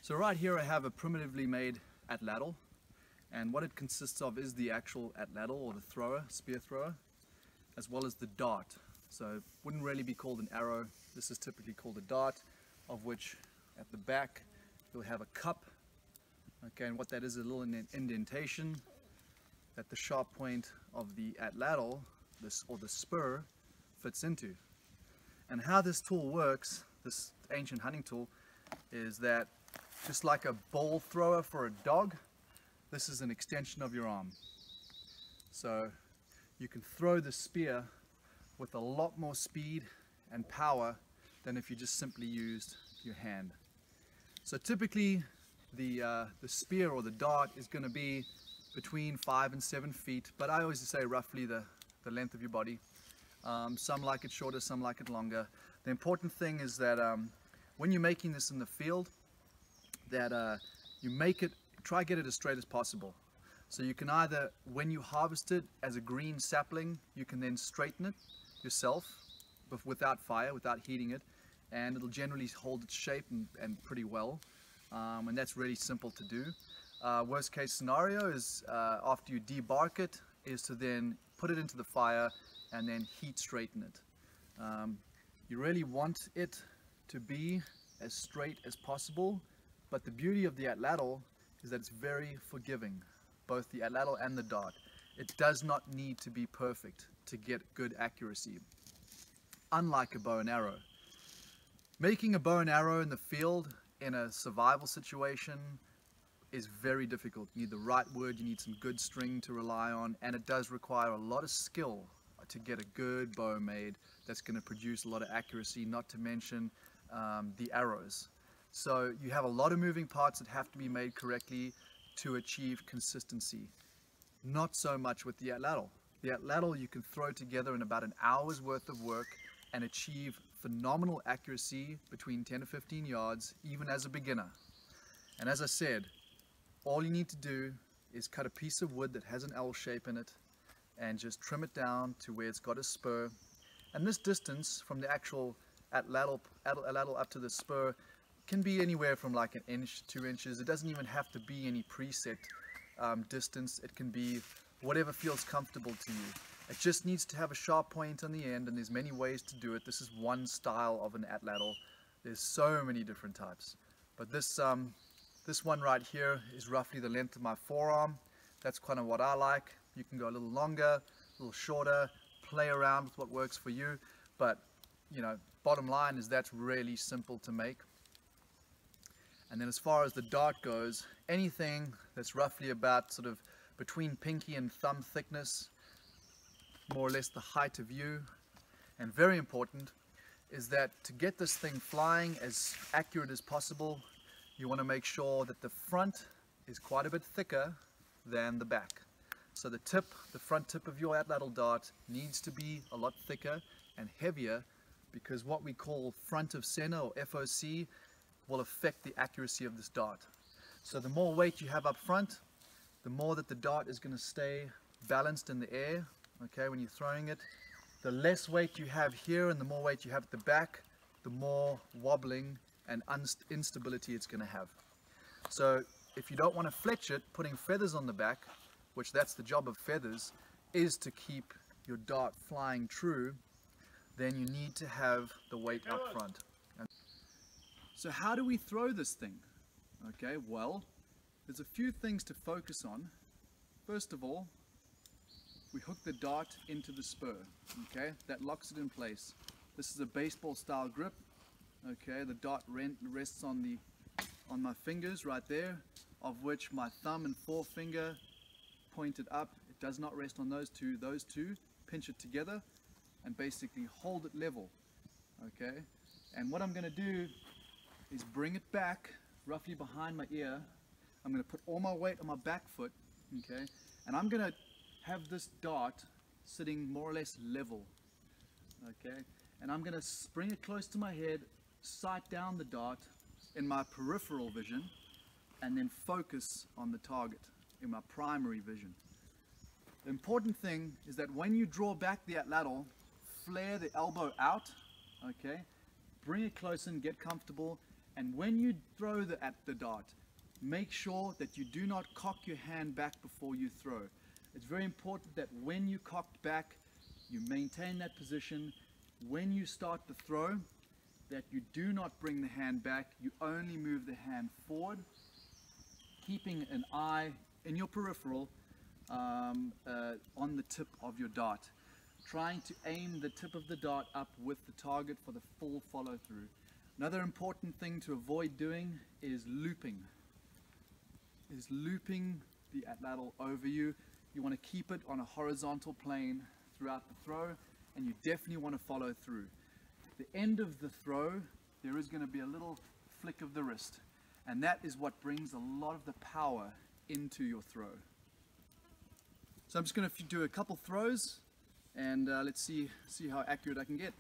So right here I have a primitively made atlatl, and what it consists of is the actual atlatl, or the thrower, spear thrower, as well as the dart. So it wouldn't really be called an arrow. This is typically called a dart, of which at the back you'll have a cup. Okay, and what that is a little indentation that the sharp point of the atlatl, or the spur, fits into. And how this tool works, this ancient hunting tool, is that just like a ball thrower for a dog, this is an extension of your arm. So you can throw the spear with a lot more speed and power than if you just simply used your hand. So typically the spear or the dart is going to be between 5 and 7 feet, but I always say roughly the length of your body. Some like it shorter, some like it longer. The important thing is that when you're making this in the field, that you try get it as straight as possible. So you can either, when you harvest it as a green sapling, you can then straighten it yourself without fire, without heating it, and it'll generally hold its shape and pretty well. And that's really simple to do. Worst case scenario is after you debark it, is to then put it into the fire and then heat straighten it. You really want it to be as straight as possible, but the beauty of the atlatl is that it's very forgiving, both the atlatl and the dart. It does not need to be perfect to get good accuracy, unlike a bow and arrow. Making a bow and arrow in the field in a survival situation is very difficult. You need the right wood, you need some good string to rely on, and it does require a lot of skill to get a good bow made that's going to produce a lot of accuracy, not to mention the arrows. So you have a lot of moving parts that have to be made correctly to achieve consistency. Not so much with the atlatl. The atlatl you can throw together in about an hour's worth of work and achieve phenomenal accuracy between 10 to 15 yards, even as a beginner. And as I said, all you need to do is cut a piece of wood that has an L shape in it and just trim it down to where it's got a spur. And this distance from the actual atlatl up to the spur can be anywhere from like 1 inch, 2 inches. It doesn't even have to be any preset distance. It can be whatever feels comfortable to you. It just needs to have a sharp point on the end, and there's many ways to do it. This is one style of an atlatl. There's so many different types. But this one right here is roughly the length of my forearm. That's kind of what I like. You can go a little longer, a little shorter, play around with what works for you. But, you know, bottom line is that's really simple to make. And then as far as the dart goes, anything that's roughly about sort of between pinky and thumb thickness, more or less the height of you. And very important is that to get this thing flying as accurate as possible, you want to make sure that the front is quite a bit thicker than the back. So the front tip of your atlatl dart needs to be a lot thicker and heavier, because what we call front of center, or FOC, will affect the accuracy of this dart. So the more weight you have up front, the more that the dart is going to stay balanced in the air, okay, when you're throwing it. The less weight you have here and the more weight you have at the back, the more wobbling and instability it's going to have. So if you don't want to fletch it, putting feathers on the back, which that's the job of feathers, is to keep your dart flying true, then you need to have the weight up front. So how do we throw this thing? Okay, well, there's a few things to focus on. First of all, we hook the dart into the spur, okay? That locks it in place. This is a baseball style grip, okay? The dart rests on my fingers right there, of which my thumb and forefinger pointed up. It does not rest on those two. Those two pinch it together and basically hold it level, okay? And what I'm gonna do is bring it back roughly behind my ear. I'm going to put all my weight on my back foot, okay, and I'm going to have this dart sitting more or less level, okay, and I'm going to bring it close to my head, sight down the dart in my peripheral vision, and then focus on the target in my primary vision. The important thing is that when you draw back the atlatl, flare the elbow out, okay, bring it close and get comfortable, And when you throw at the dart, make sure that you do not cock your hand back before you throw. It's very important that when you cock back, you maintain that position. When you start the throw, that you do not bring the hand back, you only move the hand forward, keeping an eye in your peripheral on the tip of your dart, trying to aim the tip of the dart up with the target for the full follow through. Another important thing to avoid doing is looping the atlatl over you. You want to keep it on a horizontal plane throughout the throw, and you definitely want to follow through. At the end of the throw, there is going to be a little flick of the wrist, and that is what brings a lot of the power into your throw. So I'm just going to do a couple throws, and let's see how accurate I can get.